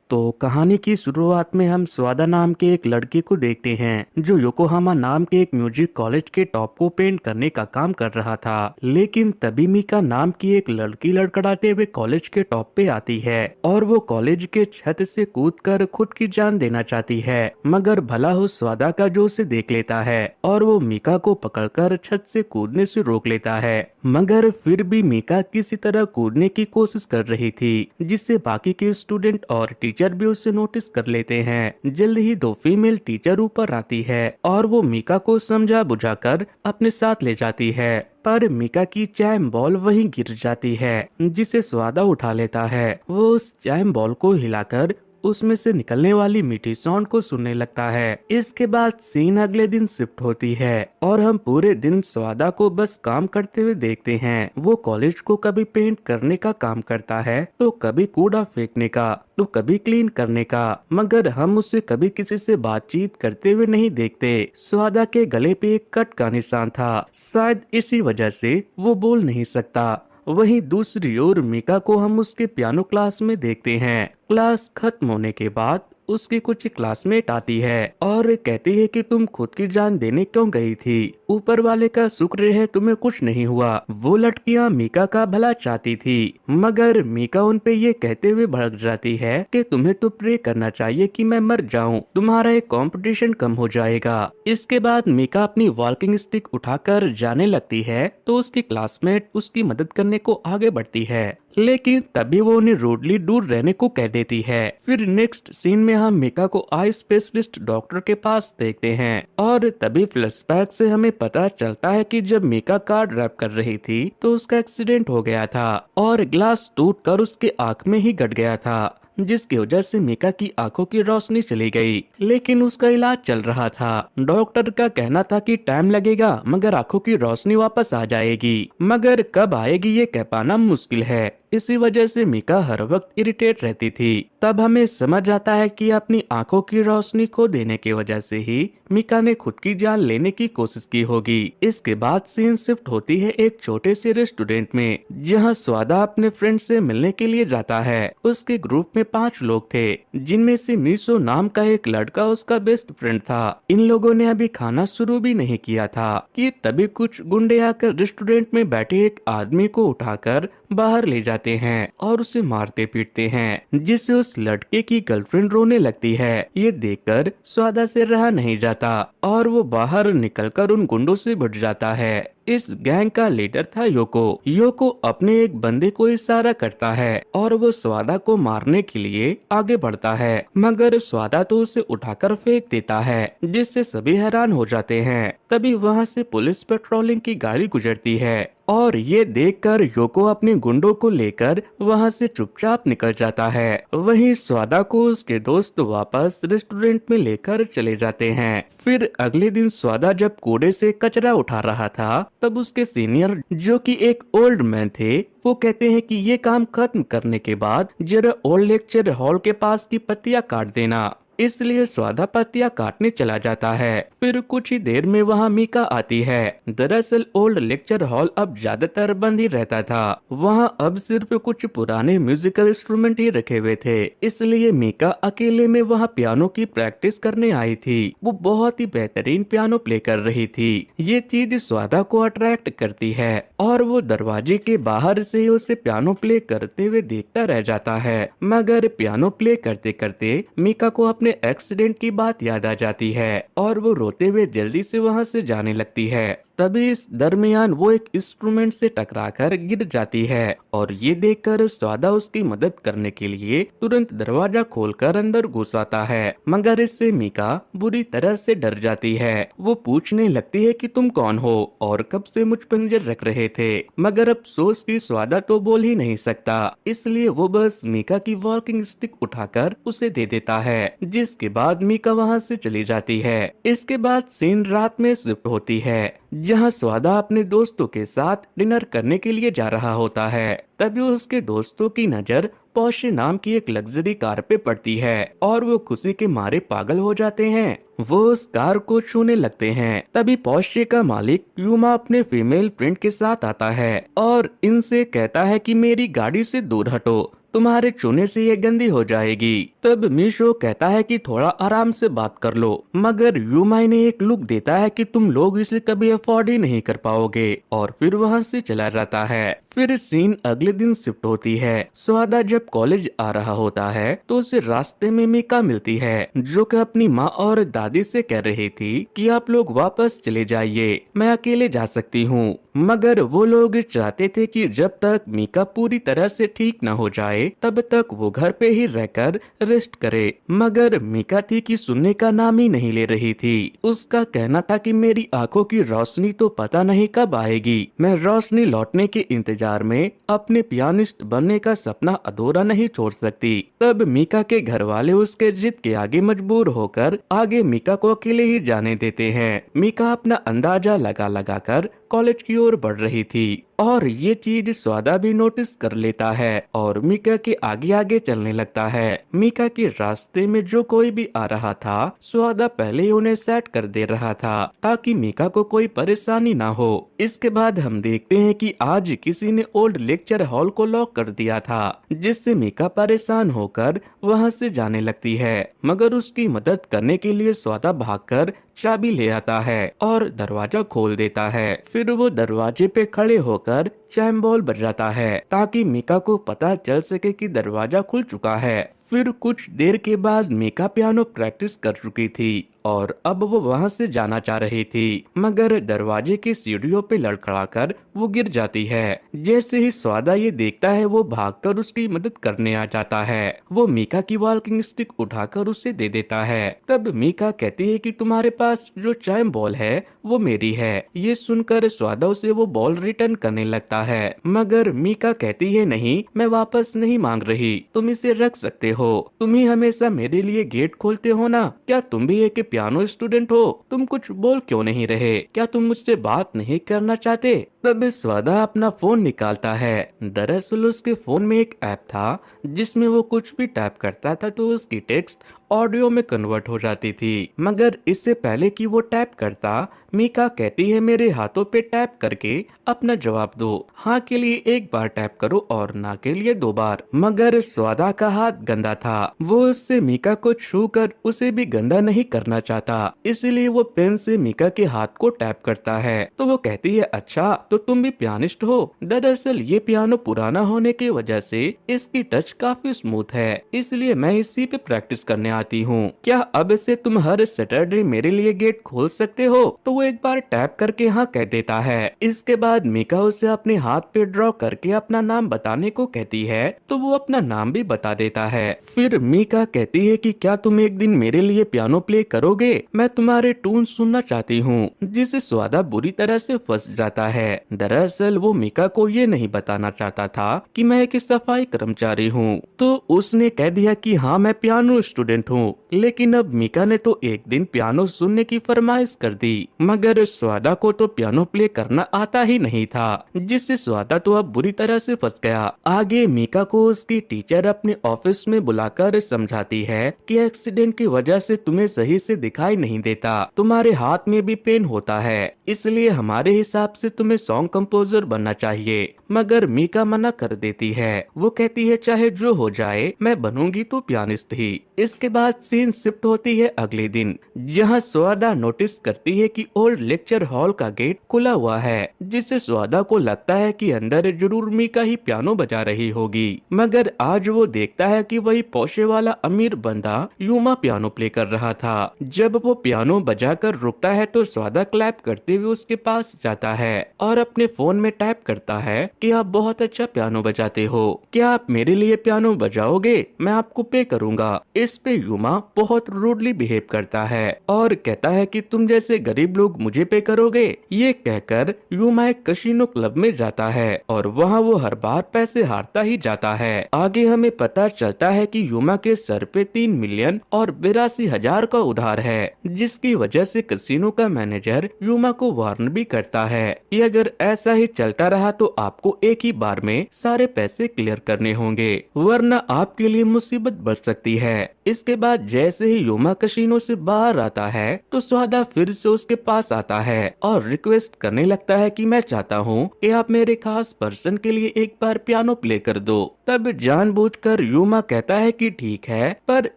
तो कहानी की शुरुआत में हम स्वादा नाम के एक लड़के को देखते हैं जो योकोहामा नाम के एक म्यूजिक कॉलेज के टॉप को पेंट करने का काम कर रहा था। लेकिन तभी मीका नाम की एक लड़की लड़खड़ाते हुए कॉलेज के टॉप पे आती है और वो कॉलेज के छत से कूदकर खुद की जान देना चाहती है, मगर भला हो स्वादा का जो उसे देख लेता है और वो मीका को पकड़कर छत से कूदने से रोक लेता है। मगर फिर भी मीका किसी तरह कूदने की कोशिश कर रही थी, जिससे बाकी के स्टूडेंट और टीचर भी उसे नोटिस कर लेते हैं। जल्द ही दो फीमेल टीचर ऊपर आती है और वो मीका को समझा बुझाकर अपने साथ ले जाती है, पर मीका की चैम बॉल वहीं गिर जाती है, जिसे स्वादा उठा लेता है। वो उस चैम बॉल को हिलाकर उसमें से निकलने वाली मीठी साउंड को सुनने लगता है। इसके बाद सीन अगले दिन शिफ्ट होती है और हम पूरे दिन स्वादा को बस काम करते हुए देखते हैं। वो कॉलेज को कभी पेंट करने का काम करता है, तो कभी कूड़ा फेंकने का, तो कभी क्लीन करने का, मगर हम उसे कभी किसी से बातचीत करते हुए नहीं देखते। स्वादा के गले पे एक कट का निशान था, शायद इसी वजह से वो बोल नहीं सकता। वहीं दूसरी ओर मीका को हम उसके पियानो क्लास में देखते हैं। क्लास खत्म होने के बाद उसकी कुछ क्लासमेट आती है और कहती है कि तुम खुद की जान देने क्यों गई थी, ऊपर वाले का शुक्र है तुम्हें कुछ नहीं हुआ। वो लड़कियां मीका का भला चाहती थी, मगर मीका उन पे ये कहते हुए भड़क जाती है कि तुम्हें तो प्रे करना चाहिए कि मैं मर जाऊं, तुम्हारा एक कंपटीशन कम हो जाएगा। इसके बाद मीका अपनी वॉकिंग स्टिक उठाकर जाने लगती है, तो उसकी क्लासमेट उसकी मदद करने को आगे बढ़ती है, लेकिन तभी वो उन्हें रूडली दूर रहने को कह देती है। फिर नेक्स्ट सीन में हम मीका को आई स्पेशलिस्ट डॉक्टर के पास देखते हैं और तभी फ्लैशबैक से हमें पता चलता है कि जब मीका कार ड्राइव कर रही थी तो उसका एक्सीडेंट हो गया था और ग्लास टूटकर उसके आंख में ही गड़ गया था, जिसकी वजह से मीका की आंखों की रोशनी चली गई। लेकिन उसका इलाज चल रहा था। डॉक्टर का कहना था कि टाइम लगेगा मगर आंखों की रोशनी वापस आ जाएगी, मगर कब आएगी ये कह पाना मुश्किल है। इसी वजह से मीका हर वक्त इरिटेट रहती थी। तब हमें समझ आता है कि अपनी आंखों की रोशनी खो देने की वजह से ही मीका ने खुद की जान लेने की कोशिश की होगी। इसके बाद सीन शिफ्ट होती है एक छोटे से रेस्टोरेंट में, जहां स्वादा अपने फ्रेंड से मिलने के लिए जाता है। उसके ग्रुप में 5 लोग थे, जिनमें से मिसो नाम का एक लड़का उसका बेस्ट फ्रेंड था। इन लोगों ने अभी खाना शुरू भी नहीं किया था कि तभी कुछ गुंडे आकर रेस्टोरेंट में बैठे एक आदमी को उठाकर बाहर ले जाते हैं और उसे मारते पीटते हैं, जिससे उस लड़के की गर्लफ्रेंड रोने लगती है। ये देखकर स्वादा से रहा नहीं जाता और वो बाहर निकलकर उन गुंडों से भिड़ जाता है। इस गैंग का लीडर था योको। योको अपने एक बंदे को इशारा करता है और वो स्वादा को मारने के लिए आगे बढ़ता है, मगर स्वादा तो उसे उठाकर फेंक देता है, जिससे सभी हैरान हो जाते हैं। तभी वहाँ से पुलिस पेट्रोलिंग की गाड़ी गुजरती है और ये देखकर योको अपने गुंडों को लेकर वहाँ से चुपचाप निकल जाता है। वहीं स्वादा को उसके दोस्त वापस रेस्टोरेंट में लेकर चले जाते हैं। फिर अगले दिन स्वादा जब कूड़े से कचरा उठा रहा था, तब उसके सीनियर जो कि एक ओल्ड मैन थे, वो कहते हैं कि ये काम खत्म करने के बाद जरा ओल्ड लेक्चर हॉल के पास की पत्तियां काट देना। इसलिए स्वादा पत्तियां काटने चला जाता है। फिर कुछ ही देर में वहाँ मीका आती है। दरअसल ओल्ड लेक्चर हॉल अब ज्यादातर बंद ही रहता था। वहाँ अब सिर्फ कुछ पुराने म्यूजिकल इंस्ट्रूमेंट ही रखे हुए थे, इसलिए मीका अकेले में वहाँ पियानो की प्रैक्टिस करने आई थी। वो बहुत ही बेहतरीन पियानो प्ले कर रही थी। ये चीज स्वादा को अट्रैक्ट करती है और वो दरवाजे के बाहर से ही उसे पियानो प्ले करते हुए देखता रह जाता है। मगर पियानो प्ले करते करते मीका को अपने एक्सीडेंट की बात याद आ जाती है और वो रोते हुए जल्दी से वहाँ से जाने लगती है। तभी इस दरमियान वो एक इंस्ट्रूमेंट से टकराकर गिर जाती है और ये देखकर स्वादा उसकी मदद करने के लिए तुरंत दरवाजा खोलकर अंदर घुस आता है, मगर इससे मीका बुरी तरह से डर जाती है। वो पूछने लगती है कि तुम कौन हो और कब से मुझ पर नजर रख रहे थे, मगर अफसोस की स्वादा तो बोल ही नहीं सकता, इसलिए वो बस मीका की वॉकिंग स्टिक उठाकर उसे दे देता है, जिसके बाद मीका वहाँ से चली जाती है। इसके बाद सीन रात में शिफ्ट होती है, जहां स्वादा अपने दोस्तों के साथ डिनर करने के लिए जा रहा होता है। तभी उसके दोस्तों की नजर पोर्शे नाम की एक लग्जरी कार पे पड़ती है और वो खुशी के मारे पागल हो जाते हैं। वो उस कार को छूने लगते हैं। तभी पोर्शे का मालिक यूमा अपने फीमेल फ्रेंड के साथ आता है और इनसे कहता है कि मेरी गाड़ी से दूर हटो, तुम्हारे छूने से ये गंदी हो जाएगी। तब मीशो कहता है कि थोड़ा आराम से बात कर लो, मगर यूमा ने एक लुक देता है कि तुम लोग इसे कभी अफोर्ड ही नहीं कर पाओगे और फिर वहाँ से चला जाता है। फिर सीन अगले दिन शिफ्ट होती है। स्वादा जब कॉलेज आ रहा होता है तो उसे रास्ते में मीका मिलती है, जो कि अपनी माँ और दादी से कह रही थी कि आप लोग वापस चले जाइए, मैं अकेले जा सकती हूँ। मगर वो लोग चाहते थे कि जब तक मीका पूरी तरह से ठीक न हो जाए तब तक वो घर पे ही रहकर रेस्ट करे। मगर मीका थी कि सुनने का नाम ही नहीं ले रही थी। उसका कहना था कि मेरी आंखों की रोशनी तो पता नहीं कब आएगी, मैं रोशनी लौटने के इंतजार में अपने पियानिस्ट बनने का सपना अधूरा नहीं छोड़ सकती। तब मीका के घर वाले उसके जिद के आगे मजबूर होकर आगे मीका को अकेले ही जाने देते हैं। मीका अपना अंदाजा लगा लगा कर कॉलेज की ओर बढ़ रही थी और ये चीज स्वादा भी नोटिस कर लेता है और मीका के आगे आगे चलने लगता है। मीका के रास्ते में जो कोई भी आ रहा था स्वादा पहले ही उन्हें सेट कर दे रहा था ताकि मीका को कोई परेशानी ना हो। इसके बाद हम देखते हैं कि आज किसी ने ओल्ड लेक्चर हॉल को लॉक कर दिया था, जिससे मीका परेशान होकर वहां से जाने लगती है। मगर उसकी मदद करने के लिए स्वादा भागकर चाबी ले आता है और दरवाजा खोल देता है। फिर वो दरवाजे पे खड़े होकर चाइम बॉल बजाता है ताकि मीका को पता चल सके कि दरवाजा खुल चुका है। फिर कुछ देर के बाद मीका पियानो प्रैक्टिस कर चुकी थी और अब वो वहाँ से जाना चाह रही थी, मगर दरवाजे की सीढ़ियों पे लड़खड़ाकर वो गिर जाती है। जैसे ही स्वादा ये देखता है वो भागकर उसकी मदद करने आ जाता है। वो मीका की वॉकिंग स्टिक उठाकर उसे दे देता है। तब मीका कहती है कि तुम्हारे पास जो चाइम बॉल है वो मेरी है। ये सुनकर स्वादा उसे वो बॉल रिटर्न करने लगता है, मगर मीका कहती है नहीं, मैं वापस नहीं मांग रही, तुम इसे रख सकते हो, तुम ही हमेशा मेरे लिए गेट खोलते हो ना, क्या तुम भी एक पियानो स्टूडेंट हो, तुम कुछ बोल क्यों नहीं रहे, क्या तुम मुझसे बात नहीं करना चाहते। तब स्वादा अपना फोन निकालता है। दरअसल उसके फोन में एक ऐप था जिसमें वो कुछ भी टाइप करता था तो उसकी टेक्स्ट ऑडियो में कन्वर्ट हो जाती थी। मगर इससे पहले कि वो टाइप करता, मीका कहती है मेरे हाथों पे टैप करके अपना जवाब दो, हाँ के लिए एक बार टैप करो और ना के लिए 2 बार। मगर स्वादा का हाथ गंदा था, वो उससे मीका को छू कर उसे भी गंदा नहीं करना चाहता, इसलिए वो पेन से मीका के हाथ को टैप करता है। तो वो कहती है अच्छा तो तुम भी पियानिस्ट हो। दरअसल ये पियानो पुराना होने की वजह से इसकी टच काफी स्मूथ है, इसलिए मैं इसी पे प्रैक्टिस करने आती हूँ। क्या अब से तुम हर सैटरडे मेरे लिए गेट खोल सकते हो। तो वो एक बार टैप करके हाँ कह देता है। इसके बाद मीका उसे अपने हाथ पे ड्रॉ करके अपना नाम बताने को कहती है, तो वो अपना नाम भी बता देता है। फिर मीका कहती है कि क्या तुम एक दिन मेरे लिए पियानो प्ले करोगे, मैं तुम्हारे टून सुनना चाहती हूँ, जिसे स्वादा बुरी तरह से फंस जाता है। दरअसल वो मीका को ये नहीं बताना चाहता था कि मैं एक सफाई कर्मचारी हूँ, तो उसने कह दिया कि हाँ मैं पियानो स्टूडेंट हूँ। लेकिन अब मीका ने तो एक दिन पियानो सुनने की फरमाइश कर दी, मगर स्वादा को तो पियानो प्ले करना आता ही नहीं था, जिससे स्वादा तो अब बुरी तरह से फंस गया। आगे मीका को उसकी टीचर अपने ऑफिस में बुलाकर समझाती है कि एक्सीडेंट की वजह से तुम्हें सही से दिखाई नहीं देता, तुम्हारे हाथ में भी पेन होता है, इसलिए हमारे हिसाब से तुम्हें सॉन्ग कंपोजर बनना चाहिए। मगर मीका मना कर देती है, वो कहती है चाहे जो हो जाए मैं बनूंगी तो पियानिस्ट ही। इसके बाद सीन शिफ्ट होती है अगले दिन, जहां स्वादा नोटिस करती है कि ओल्ड लेक्चर हॉल का गेट खुला हुआ है, जिससे स्वादा को लगता है कि अंदर जरूर मीका ही पियानो बजा रही होगी। मगर आज वो देखता है कि वही पोर्शे वाला अमीर बंदा यूमा पियानो प्ले कर रहा था। जब वो पियानो बजाकर रुकता है तो स्वादा क्लैप करते हुए उसके पास जाता है और अपने फोन में टाइप करता है कि आप बहुत अच्छा पियानो बजाते हो, क्या आप मेरे लिए पियानो बजाओगे, मैं आपको पे करूंगा। इस पे यूमा बहुत रूडली बिहेव करता है और कहता है कि तुम जैसे गरीब लोग मुझे पे करोगे। ये कहकर यूमा एक कसिनो क्लब में जाता है और वहाँ वो हर बार पैसे हारता ही जाता है। आगे हमें पता चलता है कि यूमा के सर पे 3 मिलियन और 82,000 का उधार बार है, जिसकी वजह से कसिनो का मैनेजर यूमा को वार्न भी करता है कि अगर ऐसा ही चलता रहा तो आपको एक ही बार में सारे पैसे क्लियर करने होंगे, वरना आपके लिए मुसीबत बढ़ सकती है। इसके बाद जैसे ही यूमा कसिनो से बाहर आता है तो स्वादा फिर से उसके पास आता है और रिक्वेस्ट करने लगता है कि मैं चाहता हूँ कि आप मेरे खास पर्सन के लिए एक बार पियानो प्ले कर दो। तब जानबूझकर यूमा कहता है कि ठीक है, पर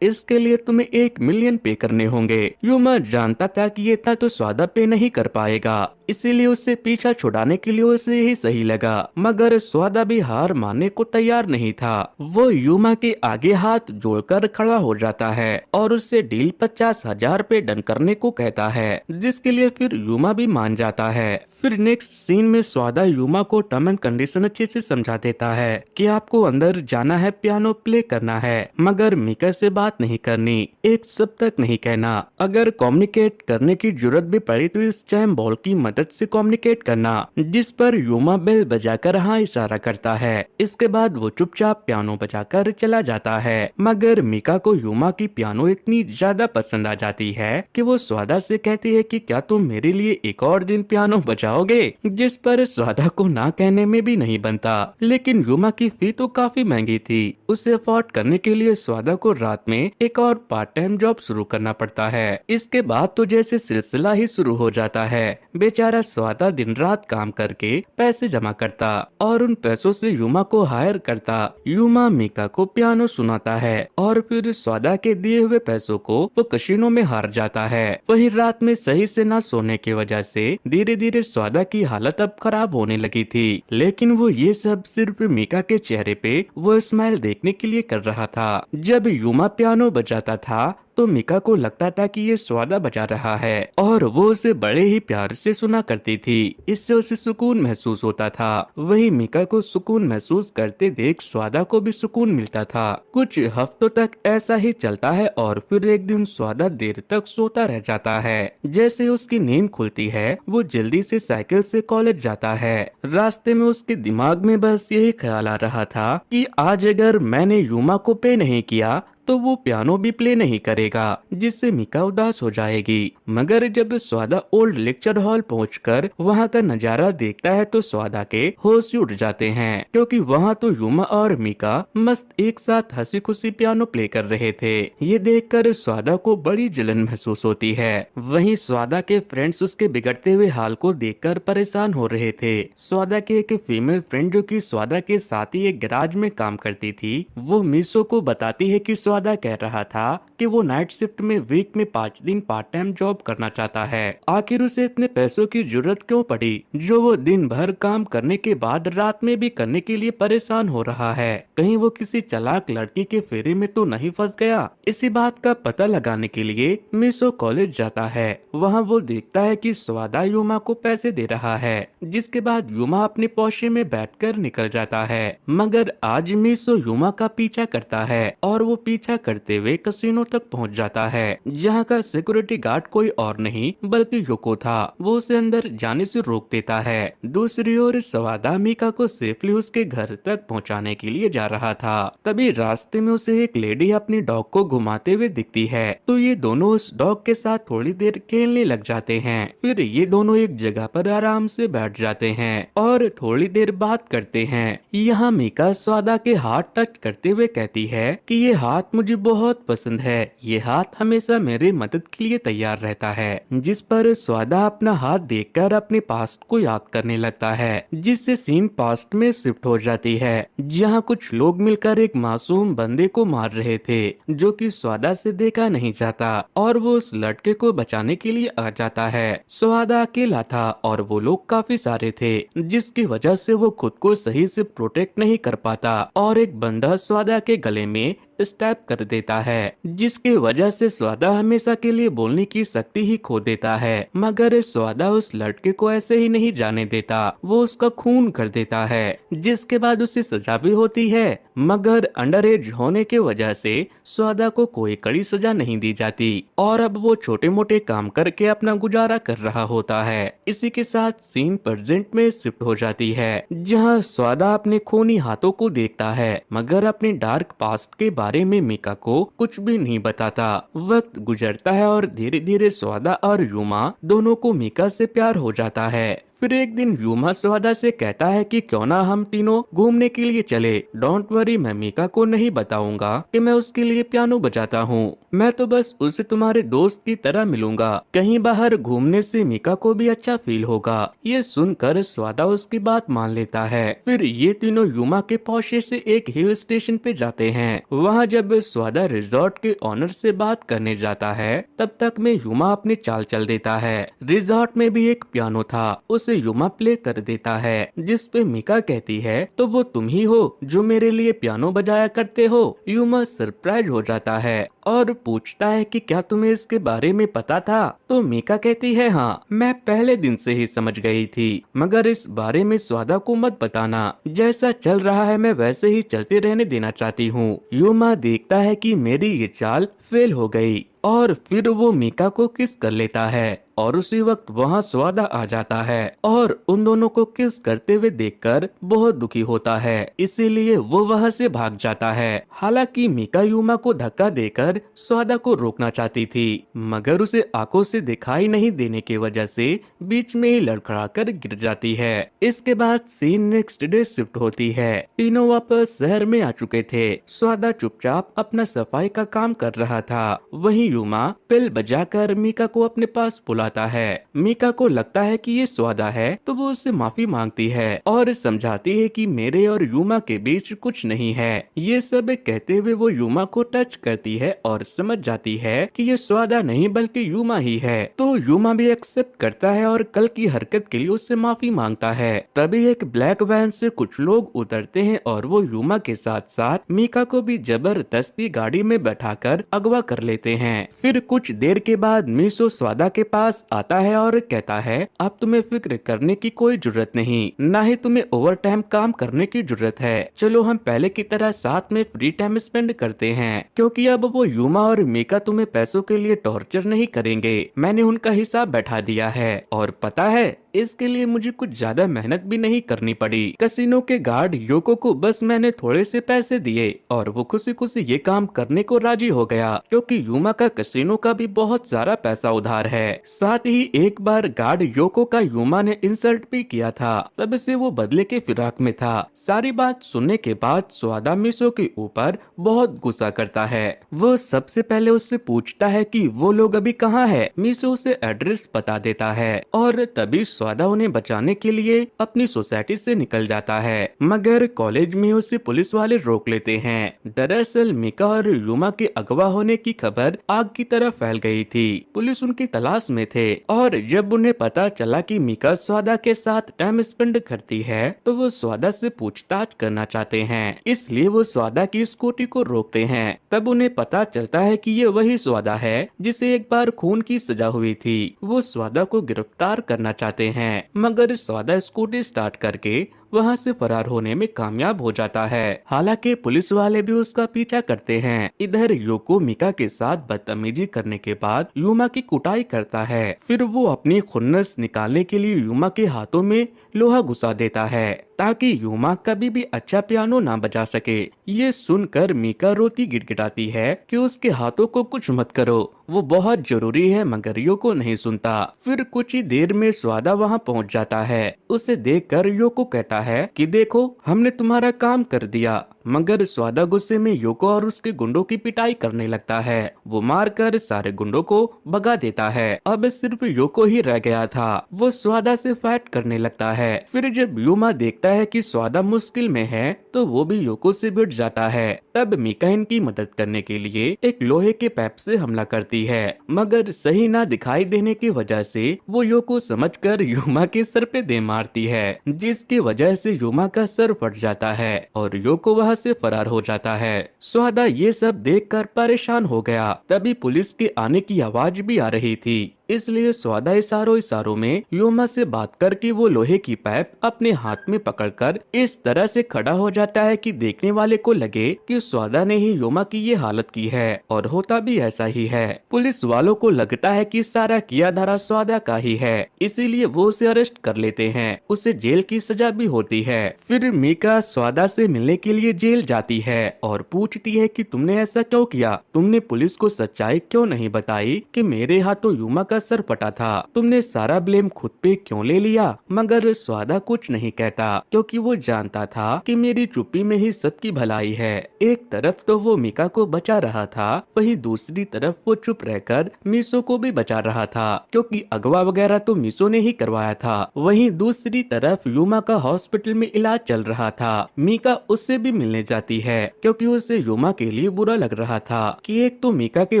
इसके लिए तुम्हें 1 मिलियन पे करने होंगे। यूमा जानता था कि ये इतना तो स्वादा पे नहीं कर पाएगा, इसीलिए उससे पीछा छुड़ाने के लिए उसे ही सही लगा, मगर स्वादा भी हार मानने को तैयार नहीं था। वो यूमा के आगे हाथ जोड़कर खड़ा हो जाता है और उससे डील 50,000 पे डन करने को कहता है, जिसके लिए फिर यूमा भी मान जाता है। फिर नेक्स्ट सीन में स्वादा यूमा को टर्म एंड कंडीशन अच्छे से समझा देता है कि आपको अंदर जाना है, पियानो प्ले करना है, मगर मीका से बात नहीं करनी, एक शब्द तक नहीं कहना। अगर कम्युनिकेट करने की जरूरत भी पड़ी तो इस चैम बॉल की मदद से कम्युनिकेट करना, जिस पर यूमा बेल बजाकर हाँ इशारा करता है। इसके बाद वो चुपचाप पियानो बजाकर चला जाता है, मगर मीका को यूमा की पियानो इतनी ज्यादा पसंद आ जाती है कि वो स्वादा से कहती है कि क्या तुम मेरे लिए एक और दिन पियानो बजाओगे, जिस पर स्वादा को ना कहने में भी नहीं बनता। लेकिन यूमा की फी तो काफी महंगी थी, उसे अफोर्ड करने के लिए स्वादा को रात में एक और पार्ट टाइम जॉब शुरू करना पड़ता है। इसके बाद तो जैसे सिलसिला ही शुरू हो जाता है। बेचारा स्वादा दिन रात काम करके पैसे जमा करता और उन पैसों से यूमा को हायर करता। यूमा मीका को पियानो सुनाता है और फिर स्वादा के दिए हुए पैसों को वो कसिनो में हार जाता है। वहीं रात में सही से ना सोने की वजह से धीरे धीरे स्वादा की हालत अब खराब होने लगी थी, लेकिन वो ये सब सिर्फ मीका के चेहरे पे वो स्माइल देखने के लिए कर रहा था। जब यूमा पियानो बजाता था तो मीका को लगता था कि ये स्वादा बजा रहा है और वो उसे बड़े ही प्यार से सुना करती थी, इससे उसे सुकून महसूस होता था। वही मीका को सुकून महसूस करते देख स्वादा को भी सुकून मिलता था। कुछ हफ्तों तक ऐसा ही चलता है और फिर एक दिन स्वादा देर तक सोता रह जाता है। जैसे उसकी नींद खुलती है वो जल्दी से साइकिल से कॉलेज जाता है। रास्ते में उसके दिमाग में बस यही ख्याल आ रहा था कि आज अगर मैंने यूमा को पे नहीं किया तो वो पियानो भी प्ले नहीं करेगा, जिससे मीका उदास हो जाएगी। मगर जब स्वादा ओल्ड लेक्चर हॉल पहुंचकर वहां का नजारा देखता है तो स्वादा के होश उड़ जाते हैं, क्योंकि वहां तो यूमा और मीका मस्त एक साथ हंसी खुशी पियानो प्ले कर रहे थे। ये देखकर स्वादा को बड़ी जलन महसूस होती है। वहीं स्वादा के फ्रेंड्स उसके बिगड़ते हुए हाल को देखकर परेशान हो रहे थे। स्वादा के एक फीमेल फ्रेंड जो कि स्वादा के साथ ही एक गैराज में काम करती थी, वो मीसो को बताती है कि स्वादा कह रहा था कि वो नाइट शिफ्ट में वीक में 5 दिन पार्ट टाइम जॉब करना चाहता है। आखिर उसे इतने पैसों की जरूरत क्यों पड़ी जो वो दिन भर काम करने के बाद रात में भी करने के लिए परेशान हो रहा है। कहीं वो किसी चालाक लड़की के फेरे में तो नहीं फंस गया। इसी बात का पता लगाने के लिए मिसो कॉलेज जाता है। वहाँ वो देखता है कि स्वादा यूमा को पैसे दे रहा है, जिसके बाद यूमा अपने पोर्शे में बैठकर निकल जाता है। मगर आज मिसो यूमा का पीछा करता है और वो पीछा करते हुए कसिनो तक पहुंच जाता है, जहां का सिक्योरिटी गार्ड कोई और नहीं बल्कि योको था। वो उसे अंदर जाने से रोक देता है। दूसरी ओर स्वादा मीका को सेफली उसके घर तक पहुंचाने के लिए जा रहा था। तभी रास्ते में उसे एक लेडी अपनी डॉग को घुमाते हुए दिखती है, तो ये दोनों उस डॉग के साथ थोड़ी देर खेलने लग जाते हैं। फिर ये दोनों एक जगह पर आराम से बैठ जाते हैं और थोड़ी देर बात करते हैं। यहाँ मीका स्वादा के हाथ टच करते हुए कहती है कि ये हाथ मुझे बहुत पसंद है, ये हाथ हमेशा मेरे मदद के लिए तैयार रहता है। जिस पर स्वादा अपना हाथ देखकर अपने पास्ट को याद करने लगता है, जिससे सीन पास्ट में शिफ्ट हो जाती है, जहाँ कुछ लोग मिलकर एक मासूम बंदे को मार रहे थे जो कि स्वादा से देखा नहीं जाता, और वो उस लड़के को बचाने के लिए आ जाता है। स्वादा अकेला था और वो लोग काफी सारे थे, जिसकी वजह से वो खुद को सही से प्रोटेक्ट नहीं कर पाता और एक बंदा स्वादा के गले में स्टैप कर देता है, जिसकी वजह से स्वादा हमेशा के लिए बोलने की शक्ति ही खो देता है। मगर स्वादा उस लड़के को ऐसे ही नहीं जाने देता, वो उसका खून कर देता है, जिसके बाद उसे सजा भी होती है। मगर अंडर एज होने के वजह से स्वादा को कोई कड़ी सजा नहीं दी जाती और अब वो छोटे मोटे काम करके अपना गुजारा कर रहा होता है। इसी के साथ सीन प्रेजेंट में शिफ्ट हो जाती है, जहाँ स्वादा अपने खूनी हाथों को देखता है, मगर अपने डार्क पास्ट के बारे बारे में मीका को कुछ भी नहीं बताता। वक्त गुजरता है और धीरे धीरे स्वादा और यूमा दोनों को मीका से प्यार हो जाता है। फिर एक दिन यूमा स्वादा से कहता है कि क्यों ना हम तीनों घूमने के लिए चले। डोंट वरी, मैं मीका को नहीं बताऊंगा कि मैं उसके लिए पियानो बजाता हूँ। मैं तो बस उसे तुम्हारे दोस्त की तरह मिलूंगा। कहीं बाहर घूमने से मीका को भी अच्छा फील होगा। ये सुनकर स्वादा उसकी बात मान लेता है। फिर ये तीनों यूमा के पौशे से एक हिल स्टेशन पे जाते हैं। वहाँ जब स्वादा रिजॉर्ट के ऑनर से बात करने जाता है तब तक में यूमा अपनी चाल चल देता है। रिजॉर्ट में भी एक पियानो था, उसे यूमा प्ले कर देता है, जिस पे मीका कहती है तो वो तुम ही हो जो मेरे लिए पियानो बजाया करते हो। यूमा सरप्राइज हो जाता है और पूछता है कि क्या तुम्हें इसके बारे में पता था। तो मीका कहती है हाँ, मैं पहले दिन से ही समझ गई थी, मगर इस बारे में स्वादा को मत बताना। जैसा चल रहा है मैं वैसे ही चलते रहने देना चाहती हूँ। यूमा देखता है कि मेरी ये चाल फेल हो गई और फिर वो मीका को किस कर लेता है और उसी वक्त वहाँ स्वादा आ जाता है और उन दोनों को किस करते हुए देखकर बहुत दुखी होता है, इसीलिए वो वहाँ से भाग जाता है। हालांकि मीका यूमा को धक्का देकर स्वादा को रोकना चाहती थी, मगर उसे आंखों से दिखाई नहीं देने की वजह से बीच में ही लड़खड़ाकर गिर जाती है। इसके बाद सीन नेक्स्ट डे शिफ्ट होती है। तीनों वापस शहर में आ चुके थे। स्वादा चुपचाप अपना सफाई का काम कर रहा था। वहीं यूमा बेल बजाकर मीका को अपने पास बुलाता है। मीका को लगता है कि ये स्वादा है तो वो उससे माफी मांगती है और समझाती है कि मेरे और यूमा के बीच कुछ नहीं है। ये सब कहते हुए वो यूमा को टच करती है और समझ जाती है कि ये स्वादा नहीं बल्कि यूमा ही है। तो यूमा भी एक्सेप्ट करता है और कल की हरकत के लिए उससे माफी मांगता है। तभी एक ब्लैक वैन से कुछ लोग उतरते हैं और वो यूमा के साथ साथ मीका को भी जबरदस्ती गाड़ी में बैठाकर अगवा कर लेते हैं। फिर कुछ देर के बाद मीसो स्वादा के पास आता है और कहता है अब तुम्हें फिक्र करने की कोई जरूरत नहीं, ना ही तुम्हें ओवर टाइम काम करने की जरूरत है। चलो हम पहले की तरह साथ में फ्री टाइम स्पेंड करते हैं, क्योंकि अब वो यूमा और मीका तुम्हें पैसों के लिए टॉर्चर नहीं करेंगे। मैंने उनका हिसाब बैठा दिया है और पता है इसके लिए मुझे कुछ ज्यादा मेहनत भी नहीं करनी पड़ी। कसिनो के गार्ड योको को बस मैंने थोड़े से पैसे दिए और वो खुशी खुशी ये काम करने को राजी हो गया, क्योंकि यूमा का कसिनो का भी बहुत सारा पैसा उधार है। साथ ही एक बार गार्ड योको का यूमा ने इंसल्ट भी किया था, तब से वो बदले के फिराक में था। सारी बात सुनने के बाद स्वादा मिसो के ऊपर बहुत गुस्सा करता है। वो सबसे पहले उससे पूछता है कि वो लोग अभी कहाँ है। मिसो उसे एड्रेस बता देता है और तभी स्वादा उन्हें बचाने के लिए अपनी सोसाइटी से निकल जाता है, मगर कॉलेज में उसे पुलिस वाले रोक लेते हैं। दरअसल मीका और यूमा के अगवा होने की खबर आग की तरह फैल गई थी। पुलिस उनकी तलाश में थे और जब उन्हें पता चला कि मीका स्वादा के साथ टाइम स्पेंड करती है तो वो स्वादा से पूछताछ करना चाहते हैं, इसलिए वो स्वादा की स्कूटी को रोकते हैं। तब उन्हें पता चलता है कि ये वही स्वादा है जिसे एक बार खून की सजा हुई थी। वो स्वादा को गिरफ्तार करना चाहते हैं, मगर स्वादा स्कूटी स्टार्ट करके वहाँ से फरार होने में कामयाब हो जाता है। हालांकि पुलिस वाले भी उसका पीछा करते हैं। इधर योको मीका के साथ बदतमीजी करने के बाद यूमा की कुटाई करता है। फिर वो अपनी खुन्नस निकालने के लिए यूमा के हाथों में लोहा घुसा देता है ताकि यूमा कभी भी अच्छा पियानो ना बजा सके। ये सुनकर मीका रोती गिड़गिड़ाती है कि उसके हाथों को कुछ मत करो, वो बहुत जरूरी है, मगर योको नहीं सुनता। फिर कुछ ही देर में स्वादा वहाँ पहुँच जाता है। उसे देखकर योको कहता है कि देखो हमने तुम्हारा काम कर दिया, मगर स्वादा गुस्से में योको और उसके गुंडों की पिटाई करने लगता है। वो मारकर सारे गुंडों को भगा देता है। अब सिर्फ योको ही रह गया था। वो स्वादा से फाइट करने लगता है। फिर जब यूमा देखता है कि स्वादा मुश्किल में है तो वो भी योको से भिड़ जाता है। तब मीका इनकी मदद करने के लिए एक लोहे के पाइप से हमला करती है, मगर सही ना दिखाई देने की वजह से वो योको समझकर यूमा के सर पे दे मारती है, जिसकी वजह से यूमा का सर फट जाता है और योको वहाँ से फरार हो जाता है। स्वादा ये सब देखकर परेशान हो गया। तभी पुलिस के आने की आवाज भी आ रही थी। इसलिए स्वादा इशारों इशारों में युमा से बात करके वो लोहे की पाइप अपने हाथ में पकड़कर इस तरह से खड़ा हो जाता है कि देखने वाले को लगे कि स्वादा ने ही युमा की ये हालत की है, और होता भी ऐसा ही है। पुलिस वालों को लगता है कि सारा किया धरा स्वादा का ही है, इसीलिए वो उसे अरेस्ट कर लेते हैं। उसे जेल की सजा भी होती है। फिर मीका स्वादा से मिलने के लिए जेल जाती है और पूछती है कि तुमने ऐसा क्यों किया, तुमने पुलिस को सच्चाई क्यों नहीं बताई कि मेरे हाथों युमा का सर फटा था, तुमने सारा ब्लेम खुद पे क्यों ले लिया। मगर स्वादा कुछ नहीं कहता, क्योंकि वो जानता था कि मेरी चुप्पी में ही सबकी भलाई है। एक तरफ तो वो मीका को बचा रहा था, वहीं दूसरी तरफ वो चुप रहकर मीसो को भी बचा रहा था, क्योंकि अगवा वगैरह तो मीसो ने ही करवाया था। वहीं दूसरी तरफ युमा का हॉस्पिटल में इलाज चल रहा था। मीका उससे भी मिलने जाती है, क्योंकि उसे युमा के लिए बुरा लग रहा था कि एक तो मीका की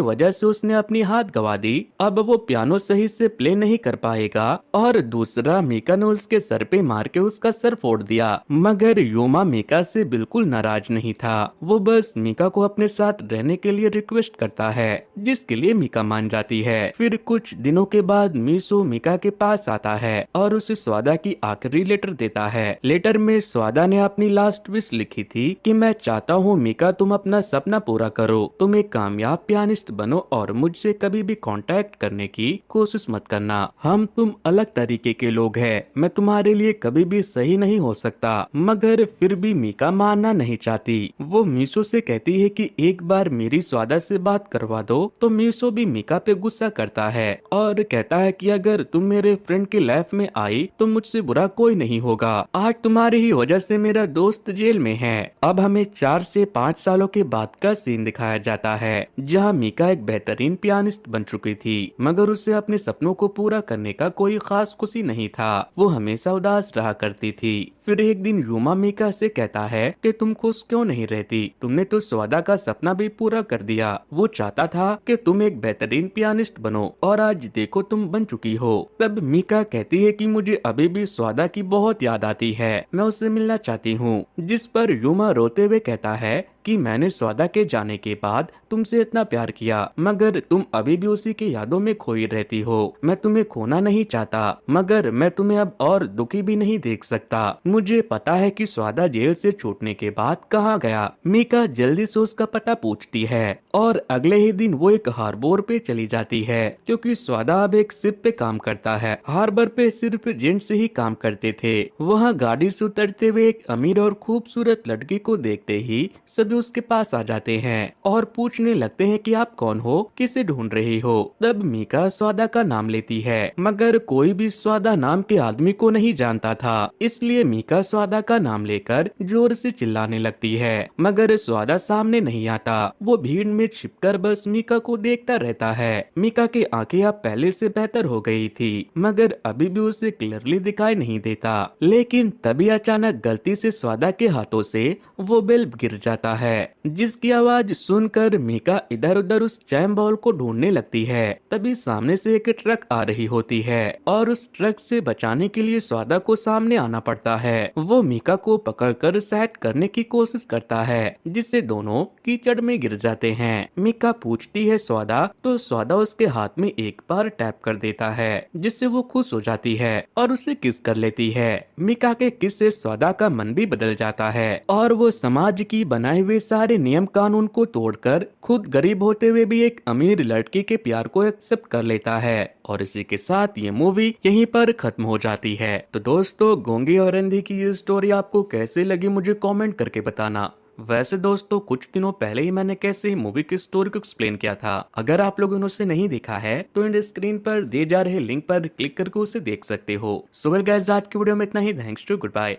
वजह से उसने अपनी हाथ गवा दी, अब वो पियानो सही से प्ले नहीं कर पाएगा, और दूसरा मीका ने उसके सर पे मार के उसका सर फोड़ दिया। मगर युमा मीका से बिल्कुल नाराज नहीं था, वो बस मीका को अपने साथ रहने के लिए रिक्वेस्ट करता है, जिसके लिए मीका मान जाती है। फिर कुछ दिनों के बाद मीसो मीका के पास आता है और उसे स्वादा की आखिरी लेटर देता है। लेटर में स्वादा ने अपनी लास्ट विश लिखी थी कि मैं चाहता हूँ मीका तुम अपना सपना पूरा करो, तुम एक कामयाब पियानिस्ट बनो और मुझसे कभी भी कांटेक्ट करने की कोशिश मत करना। हम तुम अलग तरीके के लोग हैं, मैं तुम्हारे लिए कभी भी सही नहीं हो सकता। मगर फिर भी मीका मानना नहीं चाहती। वो मीसो से कहती है कि एक बार मेरी स्वादा से बात करवा दो, तो मीसो भी मीका पे गुस्सा करता है और कहता है कि अगर तुम मेरे फ्रेंड की लाइफ में आई तो मुझसे बुरा कोई नहीं होगा। आज तुम्हारी ही वजह से मेरा दोस्त जेल में है। अब हमें 4 से 5 सालों के बाद का सीन दिखाया जाता है, जहाँ मीका एक बेहतरीन पियानिस्ट बन चुकी थी, मगर उसे अपने सपनों को पूरा करने का कोई खास खुशी नहीं था। वो हमेशा उदास रहा करती थी। फिर एक दिन युमा मीका से कहता है कि तुम खुश क्यों नहीं रहती, तुमने तो स्वादा का सपना भी पूरा कर दिया। वो चाहता था कि तुम एक बेहतरीन पियानिस्ट बनो और आज देखो तुम बन चुकी हो। तब मीका कहती है कि मुझे अभी भी स्वादा की बहुत याद आती है, मैं उससे मिलना चाहती हूँ। जिस पर युमा रोते हुए कहता है कि मैंने स्वादा के जाने के बाद तुमसे इतना प्यार किया, मगर तुम अभी भी उसी की यादों में खोई रहती हो। मैं तुम्हें खोना नहीं चाहता, मगर मैं तुम्हें अब और दुखी भी नहीं देख सकता। मुझे पता है कि स्वादा जेल से छूटने के बाद कहाँ गया। मीका जल्दी से उसका पता पूछती है और अगले ही दिन वो एक हार्बर पे चली जाती है, क्योंकि स्वादा अब एक शिप पे काम करता है। हार्बर पे सिर्फ जेंट्स ही काम करते थे। वहाँ गाड़ी से उतरते हुए एक अमीर और खूबसूरत लड़की को देखते ही सभी उसके पास आ जाते हैं और पूछने लगते हैं कि आप कौन हो, किसे ढूंढ रही हो। तब मीका स्वादा का नाम लेती है, मगर कोई भी स्वादा नाम के आदमी को नहीं जानता था, इसलिए मीका स्वादा का नाम लेकर जोर से चिल्लाने लगती है, मगर स्वादा सामने नहीं आता। वो भीड़ में छिपकर बस मीका को देखता रहता है। मीका की आंखें अब पहले से बेहतर हो गई थी, मगर अभी भी उसे क्लियरली दिखाई नहीं देता। लेकिन तभी अचानक गलती से स्वादा के हाथों से वो बल्ब गिर जाता है, जिसकी आवाज सुनकर मीका इधर उधर उस चैम बॉल को ढूंढने लगती है। तभी सामने से एक ट्रक आ रही होती है और उस ट्रक से बचाने के लिए स्वादा को सामने आना पड़ता है। वो मीका को पकड़कर सेट करने की कोशिश करता है, जिससे दोनों कीचड़ में गिर जाते हैं। मीका पूछती है स्वादा, तो स्वादा उसके हाथ में एक बार टैप कर देता है, जिससे वो खुश हो जाती है और उसे किस कर लेती है। मीका के किस से स्वादा का मन भी बदल जाता है और वो समाज की बनाए हुए सारे नियम कानून को तोड़कर खुद गरीब होते हुए भी एक अमीर लड़की के प्यार को एक्सेप्ट कर लेता है। और इसी के साथ ये मूवी यहीं पर खत्म हो जाती है। तो दोस्तों, गोंगी और अंधी की ये स्टोरी आपको कैसे लगी मुझे कमेंट करके बताना। वैसे दोस्तों, कुछ दिनों पहले ही मैंने कैसे ही मूवी की स्टोरी को एक्सप्लेन किया था। अगर आप लोगों ने उसे नहीं देखा है तो इन स्क्रीन पर दिए जा रहे लिंक पर क्लिक करके उसे देख सकते हो। सो वेल गाइस, आज की वीडियो में इतना ही। Thanks to, good bye.